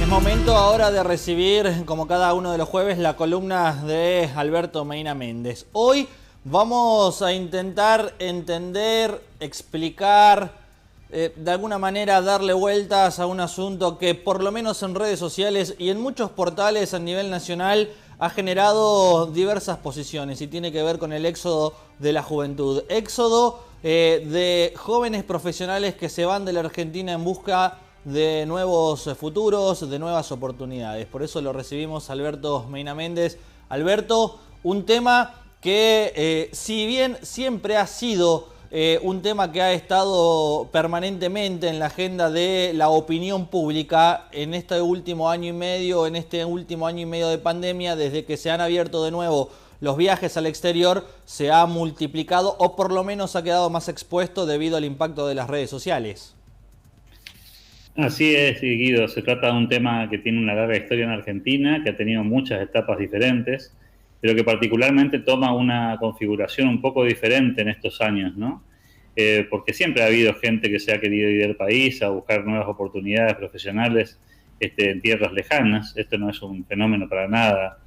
Es momento ahora de recibir, como cada uno de los jueves, la columna de Alberto Meina Méndez. Hoy vamos a intentar entender, explicar, de alguna manera darle vueltas a un asunto que por lo menos en redes sociales y en muchos portales a nivel nacional ha generado diversas posiciones y tiene que ver con el éxodo de la juventud. Éxodo de jóvenes profesionales que se van de la Argentina en busca de nuevos futuros, de nuevas oportunidades. Por eso lo recibimos Alberto Meina Méndez. Alberto, un tema que si bien siempre ha sido un tema que ha estado permanentemente en la agenda de la opinión pública en este último año y medio, de pandemia, desde que se han abierto de nuevo los viajes al exterior, se ha multiplicado o por lo menos ha quedado más expuesto debido al impacto de las redes sociales. Así es, Guido. Se trata de un tema que tiene una larga historia en Argentina, que ha tenido muchas etapas diferentes, pero que particularmente toma una configuración un poco diferente en estos años, ¿no? Porque siempre ha habido gente que se ha querido ir del país a buscar nuevas oportunidades profesionales en tierras lejanas. Esto no es un fenómeno para nada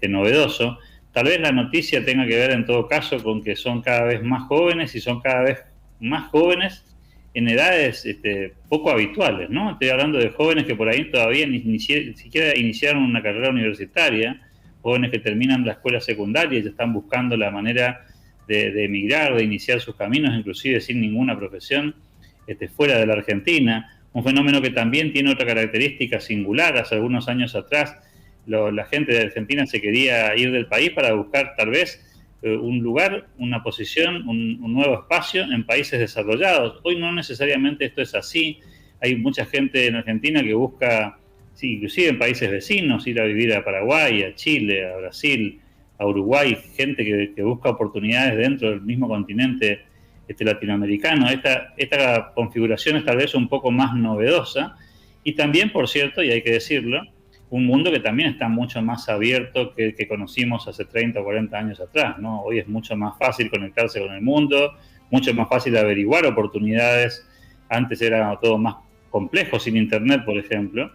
novedoso. Tal vez la noticia tenga que ver en todo caso con que son cada vez más jóvenes y son cada vez más jóvenes en edades poco habituales, ¿no? Estoy hablando de jóvenes que por ahí todavía ni siquiera iniciaron una carrera universitaria, jóvenes que terminan la escuela secundaria y ya están buscando la manera de emigrar, de iniciar sus caminos, inclusive sin ninguna profesión, fuera de la Argentina. Un fenómeno que también tiene otra característica singular. Hace algunos años atrás, la gente de Argentina se quería ir del país para buscar tal vez un lugar, una posición, un nuevo espacio en países desarrollados. Hoy no necesariamente esto es así. Hay mucha gente en Argentina que busca, sí, inclusive en países vecinos, ir a vivir a Paraguay, a Chile, a Brasil, a Uruguay, gente que busca oportunidades dentro del mismo continente latinoamericano. Esta configuración es tal vez un poco más novedosa y también, por cierto, y hay que decirlo, un mundo que también está mucho más abierto que el que conocimos hace 30 o 40 años atrás, ¿no? Hoy es mucho más fácil conectarse con el mundo, mucho más fácil averiguar oportunidades. Antes era todo más complejo sin internet, por ejemplo,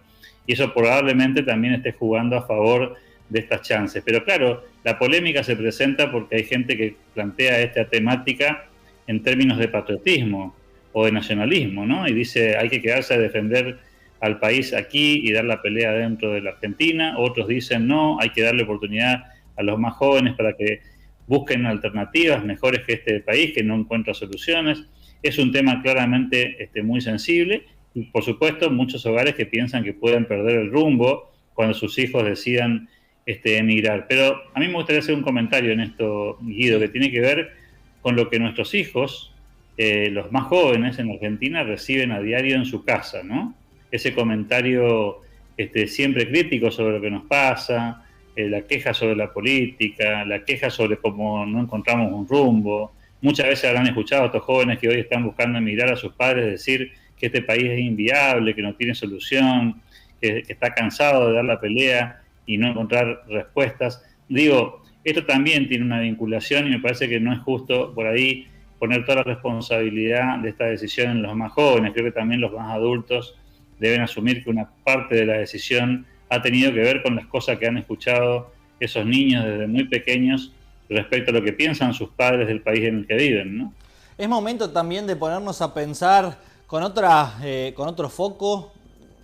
y eso probablemente también esté jugando a favor de estas chances. Pero claro, la polémica se presenta porque hay gente que plantea esta temática en términos de patriotismo o de nacionalismo, ¿no? Y dice, hay que quedarse a defender al país aquí y dar la pelea dentro de la Argentina. Otros dicen, no, hay que darle oportunidad a los más jóvenes para que busquen alternativas mejores que este país, que no encuentra soluciones. Es un tema claramente muy sensible y, por supuesto, muchos hogares que piensan que pueden perder el rumbo cuando sus hijos decidan emigrar. Pero a mí me gustaría hacer un comentario en esto, Guido, que tiene que ver con lo que nuestros hijos, los más jóvenes en Argentina, reciben a diario en su casa, ¿no? Ese comentario siempre crítico sobre lo que nos pasa, la queja sobre la política, la queja sobre cómo no encontramos un rumbo. Muchas veces habrán escuchado a estos jóvenes que hoy están buscando emigrar a sus padres decir que este país es inviable, que no tiene solución, que está cansado de dar la pelea y no encontrar respuestas. Digo, esto también tiene una vinculación y me parece que no es justo por ahí poner toda la responsabilidad de esta decisión en los más jóvenes. Creo que también los más adultos deben asumir que una parte de la decisión ha tenido que ver con las cosas que han escuchado esos niños desde muy pequeños respecto a lo que piensan sus padres del país en el que viven, ¿no? Es momento también de ponernos a pensar con otro foco,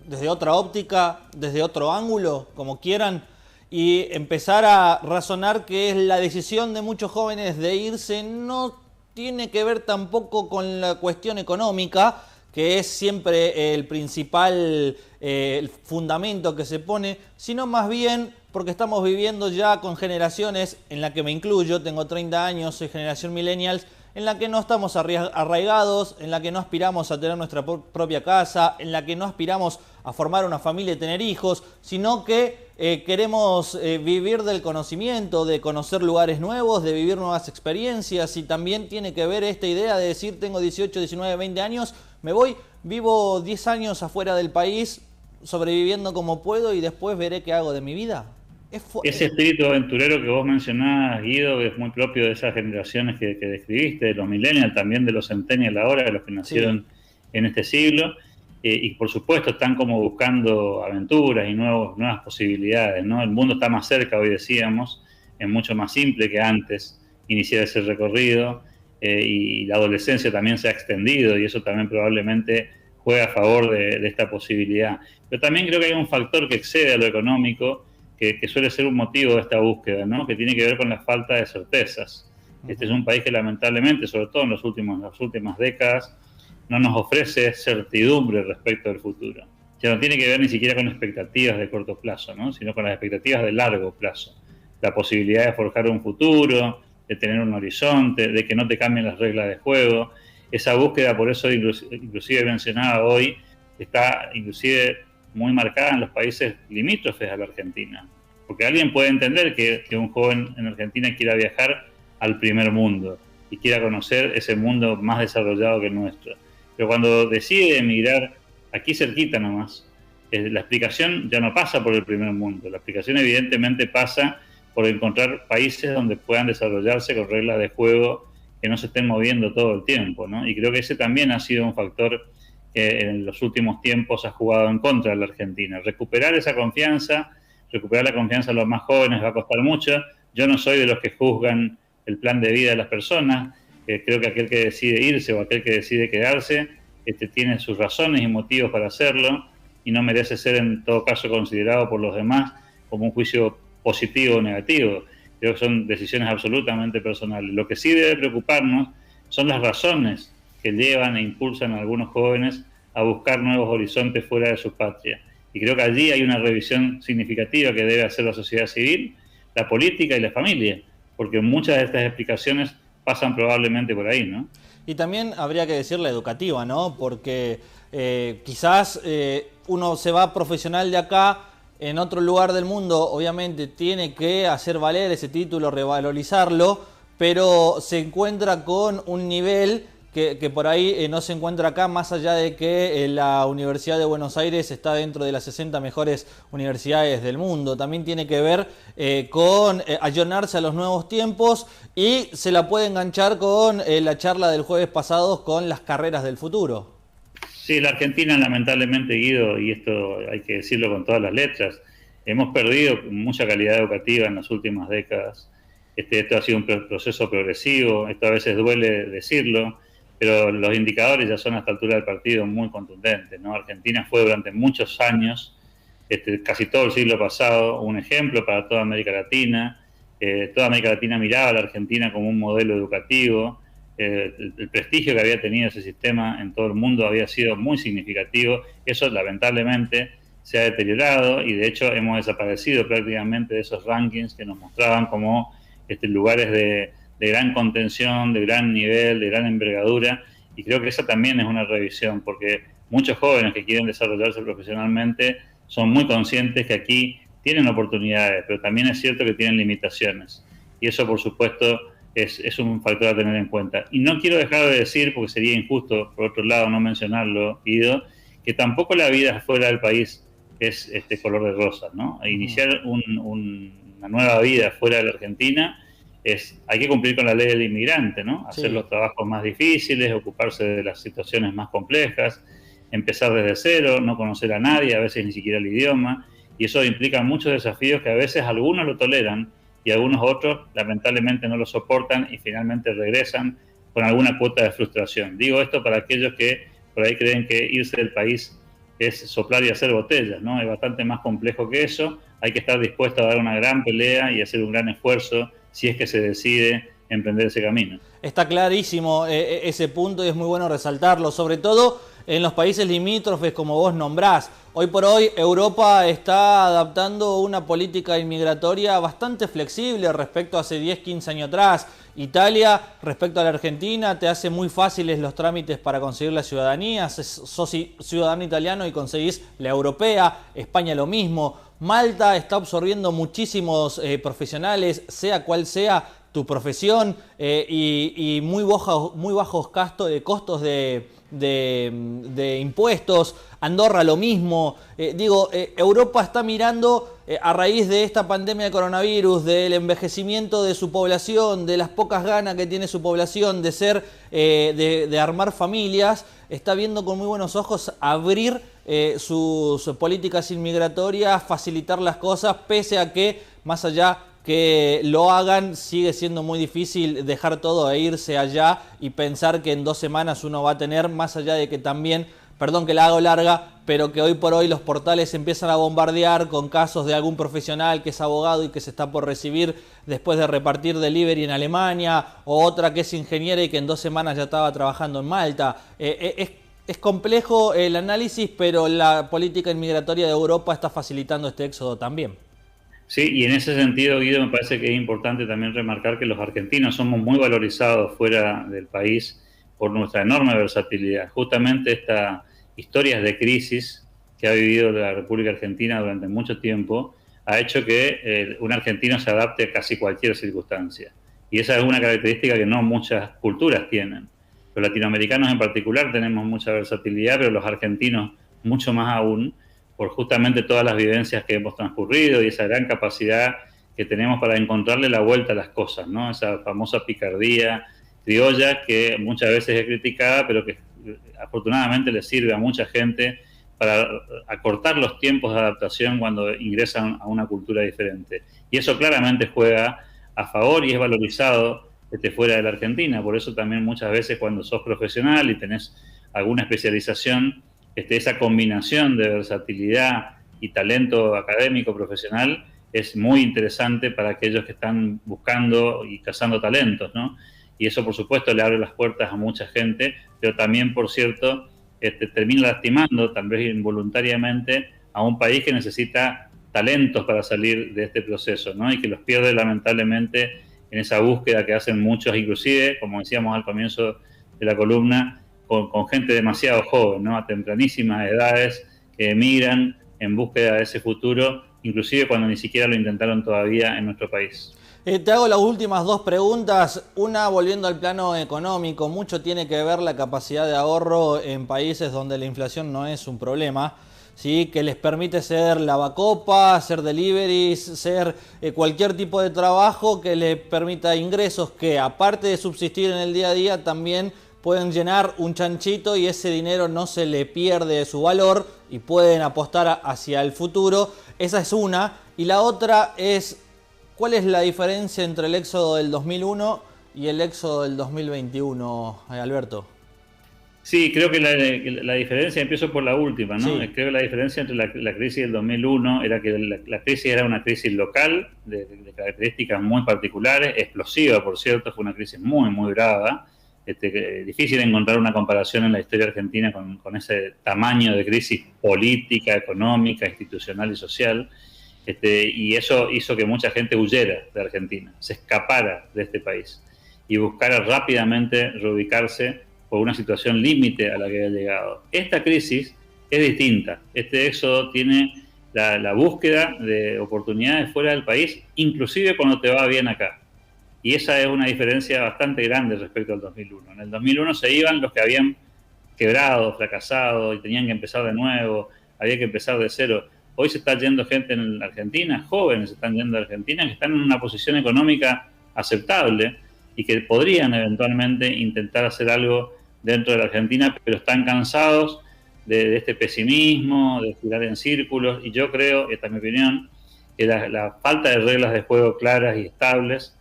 desde otra óptica, desde otro ángulo, como quieran, y empezar a razonar que la decisión de muchos jóvenes de irse no tiene que ver tampoco con la cuestión económica, que es siempre el principal el fundamento que se pone, sino más bien porque estamos viviendo ya con generaciones, en la que me incluyo, tengo 30 años, soy generación millennials, en la que no estamos arraigados, en la que no aspiramos a tener nuestra propia casa, en la que no aspiramos a formar una familia y tener hijos, sino que queremos vivir del conocimiento, de conocer lugares nuevos, de vivir nuevas experiencias, y también tiene que ver esta idea de decir tengo 18, 19, 20 años, me voy, vivo 10 años afuera del país, sobreviviendo como puedo y después veré qué hago de mi vida. Ese espíritu aventurero que vos mencionás, Guido, que es muy propio de esas generaciones que describiste, de los millennials, también de los centennials ahora, de los que nacieron en este siglo, y por supuesto están como buscando aventuras y nuevas posibilidades, ¿no? El mundo está más cerca, hoy decíamos, es mucho más simple que antes iniciar ese recorrido, y la adolescencia también se ha extendido y eso también probablemente juega a favor de esta posibilidad. Pero también creo que hay un factor que excede a lo económico, que suele ser un motivo de esta búsqueda, ¿no? Que tiene que ver con la falta de certezas. Este es un país que lamentablemente, sobre todo en las últimas décadas, no nos ofrece certidumbre respecto del futuro. Ya no tiene que ver ni siquiera con expectativas de corto plazo, ¿no? Sino con las expectativas de largo plazo. La posibilidad de forjar un futuro, de tener un horizonte, de que no te cambien las reglas de juego. Esa búsqueda, por eso inclusive mencionada hoy, está inclusive muy marcada en los países limítrofes a la Argentina. Porque alguien puede entender que un joven en Argentina quiera viajar al primer mundo y quiera conocer ese mundo más desarrollado que el nuestro. Pero cuando decide emigrar aquí cerquita nomás, la explicación ya no pasa por el primer mundo. La explicación evidentemente pasa por encontrar países donde puedan desarrollarse con reglas de juego que no se estén moviendo todo el tiempo, ¿no? Y creo que ese también ha sido un factor que en los últimos tiempos ha jugado en contra de la Argentina. Recuperar esa confianza, recuperar la confianza de los más jóvenes va a costar mucho. Yo no soy de los que juzgan el plan de vida de las personas. Creo que aquel que decide irse o aquel que decide quedarse tiene sus razones y motivos para hacerlo y no merece ser en todo caso considerado por los demás como un juicio positivo o negativo. Creo que son decisiones absolutamente personales. Lo que sí debe preocuparnos son las razones que llevan e impulsan a algunos jóvenes a buscar nuevos horizontes fuera de su patria. Y creo que allí hay una revisión significativa que debe hacer la sociedad civil, la política y la familia, porque muchas de estas explicaciones pasan probablemente por ahí, ¿no? Y también habría que decir la educativa, ¿no? Porque quizás uno se va profesional de acá, en otro lugar del mundo obviamente tiene que hacer valer ese título, revalorizarlo, pero se encuentra con un nivel que por ahí no se encuentra acá, más allá de que la Universidad de Buenos Aires está dentro de las 60 mejores universidades del mundo. También tiene que ver con ayornarse a los nuevos tiempos y se la puede enganchar con la charla del jueves pasado con las carreras del futuro. Sí, la Argentina lamentablemente, Guido, y esto hay que decirlo con todas las letras, hemos perdido mucha calidad educativa en las últimas décadas. Esto ha sido un proceso progresivo, esto a veces duele decirlo, pero los indicadores ya son a esta altura del partido muy contundentes, ¿no? Argentina fue durante muchos años, casi todo el siglo pasado, un ejemplo para toda América Latina. Toda América Latina miraba a la Argentina como un modelo educativo. El prestigio que había tenido ese sistema en todo el mundo había sido muy significativo. Eso lamentablemente se ha deteriorado y de hecho hemos desaparecido prácticamente de esos rankings que nos mostraban como lugares de gran contención, de gran nivel, de gran envergadura, y creo que esa también es una revisión, porque muchos jóvenes que quieren desarrollarse profesionalmente son muy conscientes que aquí tienen oportunidades, pero también es cierto que tienen limitaciones, y eso por supuesto es un factor a tener en cuenta. Y no quiero dejar de decir, porque sería injusto por otro lado no mencionarlo, Guido, que tampoco la vida fuera del país es color de rosa, ¿no? Iniciar una nueva vida fuera de la Argentina hay que cumplir con la ley del inmigrante, ¿no? Hacer los trabajos más difíciles, ocuparse de las situaciones más complejas, empezar desde cero, no conocer a nadie, a veces ni siquiera el idioma, y eso implica muchos desafíos que a veces algunos lo toleran y algunos otros lamentablemente no lo soportan y finalmente regresan con alguna cuota de frustración. Digo esto para aquellos que por ahí creen que irse del país es soplar y hacer botellas, ¿no? Es bastante más complejo que eso, hay que estar dispuesto a dar una gran pelea y hacer un gran esfuerzo si es que se decide emprender ese camino. Está clarísimo ese punto y es muy bueno resaltarlo, sobre todo en los países limítrofes como vos nombrás. Hoy por hoy Europa está adaptando una política inmigratoria bastante flexible respecto a hace 10, 15 años atrás. Italia, respecto a la Argentina, te hace muy fáciles los trámites para conseguir la ciudadanía. Sos ciudadano italiano y conseguís la europea. España lo mismo. Malta está absorbiendo muchísimos profesionales, sea cual sea tu profesión y muy bajos costos de impuestos. Andorra lo mismo. Europa está mirando a raíz de esta pandemia de coronavirus, del envejecimiento de su población, de las pocas ganas que tiene su población de armar familias, está viendo con muy buenos ojos abrir sus políticas inmigratorias, facilitar las cosas, pese a que, más allá que lo hagan, sigue siendo muy difícil dejar todo e irse allá y pensar que en 2 semanas uno va a tener, más allá de que también, perdón que la hago larga, pero que hoy por hoy los portales empiezan a bombardear con casos de algún profesional que es abogado y que se está por recibir después de repartir delivery en Alemania, o otra que es ingeniera y que en 2 semanas ya estaba trabajando en Malta. Es complejo el análisis, pero la política inmigratoria de Europa está facilitando este éxodo también. Sí, y en ese sentido, Guido, me parece que es importante también remarcar que los argentinos somos muy valorizados fuera del país por nuestra enorme versatilidad. Justamente estas historias de crisis que ha vivido la República Argentina durante mucho tiempo ha hecho que un argentino se adapte a casi cualquier circunstancia. Y esa es una característica que no muchas culturas tienen. Los latinoamericanos en particular tenemos mucha versatilidad, pero los argentinos mucho más aún, por justamente todas las vivencias que hemos transcurrido y esa gran capacidad que tenemos para encontrarle la vuelta a las cosas, ¿no? Esa famosa picardía criolla que muchas veces es criticada, pero que afortunadamente le sirve a mucha gente para acortar los tiempos de adaptación cuando ingresan a una cultura diferente. Y eso claramente juega a favor y es valorizado fuera de la Argentina. Por eso también muchas veces cuando sos profesional y tenés alguna especialización, esa combinación de versatilidad y talento académico profesional es muy interesante para aquellos que están buscando y cazando talentos, ¿no? Y eso, por supuesto, le abre las puertas a mucha gente, pero también, por cierto, termina lastimando, tal vez involuntariamente, a un país que necesita talentos para salir de este proceso, ¿no? Y que los pierde lamentablemente en esa búsqueda que hacen muchos, inclusive, como decíamos al comienzo de la columna, con gente demasiado joven, ¿no? A tempranísimas edades, que emigran en búsqueda de ese futuro, inclusive cuando ni siquiera lo intentaron todavía en nuestro país. Te hago las últimas 2 preguntas. Una, volviendo al plano económico, mucho tiene que ver la capacidad de ahorro en países donde la inflación no es un problema, ¿sí? Que les permite ser lavacopa, hacer deliveries, ser cualquier tipo de trabajo que les permita ingresos que, aparte de subsistir en el día a día, también pueden llenar un chanchito y ese dinero no se le pierde su valor y pueden apostar hacia el futuro. Esa es una. Y la otra es, ¿cuál es la diferencia entre el éxodo del 2001 y el éxodo del 2021, Alberto? Sí, creo que la diferencia, empiezo por la última, ¿no? Sí. Creo que la diferencia entre la crisis del 2001 era que la crisis era una crisis local, de características muy particulares, explosiva, por cierto, fue una crisis muy, muy brava. Difícil encontrar una comparación en la historia argentina con ese tamaño de crisis política, económica, institucional y social. Y eso hizo que mucha gente huyera de Argentina, se escapara de este país y buscara rápidamente reubicarse por una situación límite a la que había llegado. Esta crisis es distinta. Este éxodo tiene la búsqueda de oportunidades fuera del país, inclusive cuando te va bien acá. Y esa es una diferencia bastante grande respecto al 2001. En el 2001 se iban los que habían quebrado, fracasado y tenían que empezar de nuevo, había que empezar de cero. Hoy se está yendo gente en Argentina, jóvenes se están yendo a Argentina, que están en una posición económica aceptable y que podrían eventualmente intentar hacer algo dentro de la Argentina, pero están cansados de este pesimismo, de girar en círculos. Y yo creo, esta es mi opinión, que la falta de reglas de juego claras y estables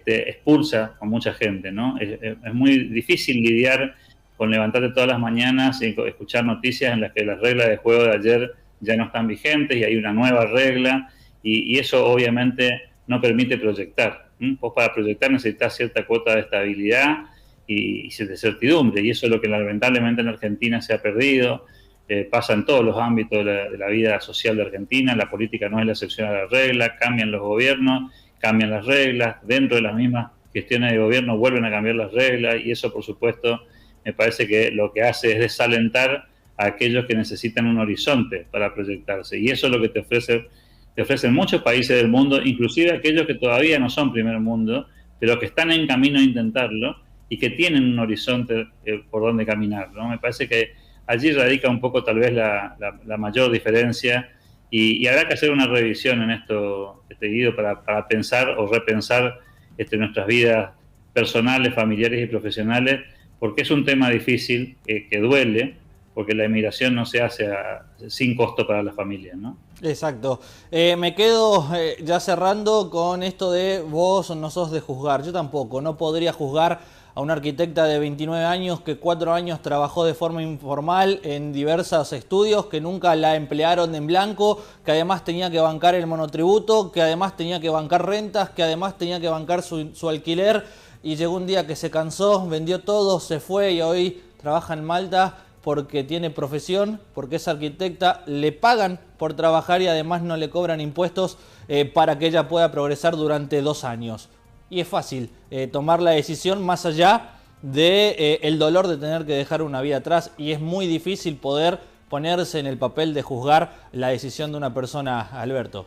expulsa a mucha gente, ¿no? Es muy difícil lidiar con levantarte todas las mañanas y escuchar noticias en las que las reglas de juego de ayer ya no están vigentes y hay una nueva regla, y eso obviamente no permite proyectar. Vos para proyectar necesitas cierta cuota de estabilidad y de certidumbre, y eso es lo que lamentablemente en Argentina se ha perdido. Pasa en todos los ámbitos de la vida social de Argentina, la política no es la excepción a la regla, cambian los gobiernos, cambian las reglas, dentro de las mismas gestiones de gobierno vuelven a cambiar las reglas, y eso por supuesto me parece que lo que hace es desalentar a aquellos que necesitan un horizonte para proyectarse, y eso es lo que te ofrecen muchos países del mundo, inclusive aquellos que todavía no son primer mundo, pero que están en camino a intentarlo y que tienen un horizonte por donde caminar, ¿no? Me parece que allí radica un poco tal vez la mayor diferencia y habrá que hacer una revisión en esto, Guido, para pensar o repensar nuestras vidas personales, familiares y profesionales, porque es un tema difícil, que duele, porque la emigración no se hace sin costo para las familias, ¿no? Exacto. Me quedo ya cerrando con esto de vos no sos de juzgar. Yo tampoco, no podría juzgar a una arquitecta de 29 años que 4 años trabajó de forma informal en diversos estudios, que nunca la emplearon en blanco, que además tenía que bancar el monotributo, que además tenía que bancar rentas, que además tenía que bancar su alquiler, y llegó un día que se cansó, vendió todo, se fue y hoy trabaja en Malta porque tiene profesión, porque es arquitecta, le pagan por trabajar y además no le cobran impuestos para que ella pueda progresar durante 2 años. Y es fácil tomar la decisión más allá de el dolor de tener que dejar una vida atrás, y es muy difícil poder ponerse en el papel de juzgar la decisión de una persona, Alberto.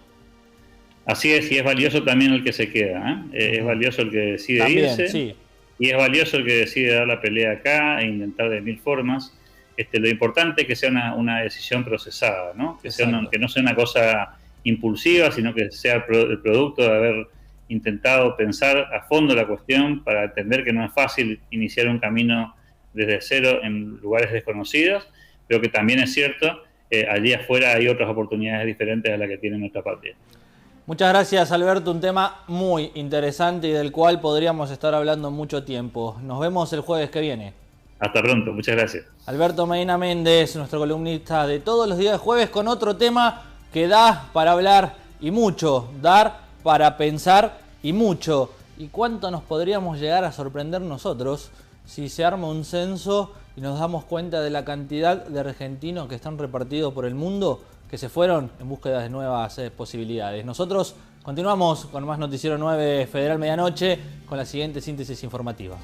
Así es, y es valioso también el que se queda, ¿eh? Es valioso el que decide también irse, sí. Y es valioso el que decide dar la pelea acá e intentar de 1000 formas. Lo importante es que sea una decisión procesada, ¿no? Que no sea una cosa impulsiva, sino que sea el producto de haber intentado pensar a fondo la cuestión para entender que no es fácil iniciar un camino desde cero en lugares desconocidos, pero que también es cierto, allí afuera hay otras oportunidades diferentes a las que tiene nuestra patria. Muchas gracias, Alberto, un tema muy interesante y del cual podríamos estar hablando mucho tiempo. Nos vemos el jueves que viene. Hasta pronto, muchas gracias. Alberto Medina Méndez, nuestro columnista de todos los días de jueves, con otro tema que da para hablar y mucho, dar para pensar y mucho. ¿Y cuánto nos podríamos llegar a sorprender nosotros si se arma un censo y nos damos cuenta de la cantidad de argentinos que están repartidos por el mundo, que se fueron en búsqueda de nuevas posibilidades? Nosotros continuamos con más Noticiero 9 Federal Medianoche con la siguiente síntesis informativa.